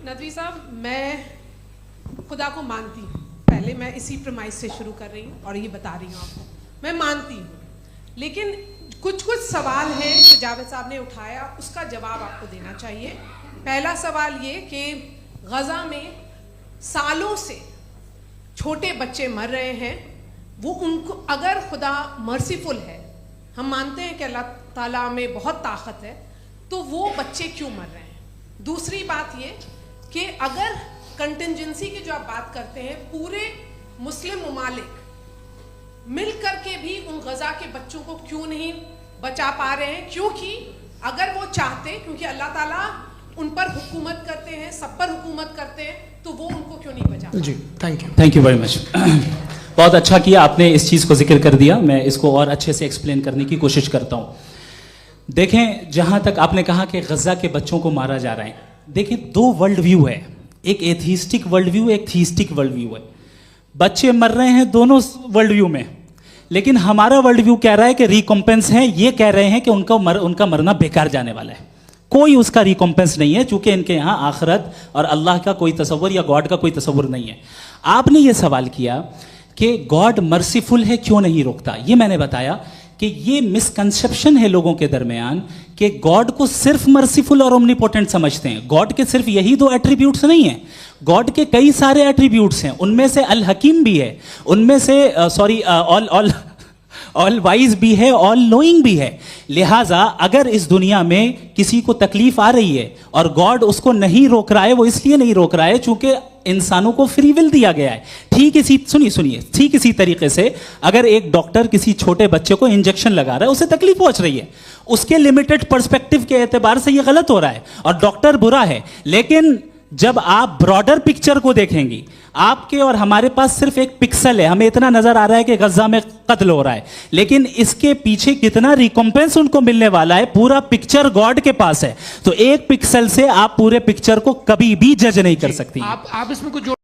नदवी साहब, मैं खुदा को मानती हूँ। पहले मैं इसी प्रमाइस से शुरू कर रही हूँ और ये बता रही हूँ आपको, मैं मानती हूँ। लेकिन कुछ सवाल हैं जो जावेद साहब ने उठाया, उसका जवाब आपको देना चाहिए। पहला सवाल ये कि गज़ा में सालों से छोटे बच्चे मर रहे हैं, वो उनको अगर खुदा मर्सीफुल है, हम मानते हैं कि अल्लाह ताला में बहुत ताकत है, तो वो बच्चे क्यों मर रहे हैं। दूसरी बात ये कि अगर कंटिजेंसी की जो आप बात करते हैं, पूरे मुस्लिम ममालिक मिल करके भी उन गज़ा के बच्चों को क्यों नहीं बचा पा रहे हैं, क्योंकि अगर वो चाहते, क्योंकि अल्लाह ताला उन पर हुकूमत करते हैं, सब पर हुकूमत करते हैं, तो वो उनको क्यों नहीं बचा। जी, थैंक यू वेरी मच। बहुत अच्छा किया आपने इस चीज़ को जिक्र कर दिया, मैं इसको और अच्छे से एक्सप्लेन करने की कोशिश करता हूँ। देखें, जहाँ तक आपने कहा कि गज़ा के बच्चों को मारा जा रहा है, देखिए दो वर्ल्ड व्यू है, एक एथिस्टिक वर्ल्ड व्यू, एक थीस्टिक वर्ल्ड व्यू है। बच्चे मर रहे हैं दोनों वर्ल्ड व्यू में, लेकिन हमारा वर्ल्ड व्यू कह रहा है कि रिकॉम्पेंस है, ये कह रहे हैं कि उनका मरना बेकार जाने वाला है, कोई उसका रिकॉम्पेंस नहीं है, चूंकि इनके यहाँ आखिरत और अल्लाह का कोई तसव्वुर या गॉड का कोई तसव्वुर नहीं है। आपने ये सवाल किया कि गॉड मर्सीफुल है, क्यों नहीं रोकता। ये मैंने बताया कि ये मिसकंसेप्शन है लोगों के दरमियान कि गॉड को सिर्फ मर्सीफुल और ओमनीपोटेंट समझते हैं। गॉड के सिर्फ यही दो एट्रीब्यूट्स नहीं हैं, गॉड के कई सारे एट्रीब्यूट्स हैं, उनमें से अल हकीम भी है, उनमें से ऑल वाइज भी है, ऑल नोइंग भी है। लिहाजा अगर इस दुनिया में किसी को तकलीफ आ रही है और गॉड उसको नहीं रोक रहा है, वो इसलिए नहीं रोक रहा है चूंकि इंसानों को फ्री विल दिया गया है। ठीक इसी तरीके से अगर एक डॉक्टर किसी छोटे बच्चे को इंजेक्शन लगा रहा है, उसे तकलीफ पहुंच रही है, उसके लिमिटेड पर्सपेक्टिव के एतबार से यह गलत हो रहा है और डॉक्टर बुरा है। लेकिन जब आप ब्रॉडर पिक्चर को देखेंगी, आपके और हमारे पास सिर्फ एक पिक्सल है, हमें इतना नजर आ रहा है कि गज़ा में कत्ल हो रहा है, लेकिन इसके पीछे कितना रिकॉम्पेंस उनको मिलने वाला है, पूरा पिक्चर गॉड के पास है। तो एक पिक्सल से आप पूरे पिक्चर को कभी भी जज नहीं कर सकती। आप इसमें कुछ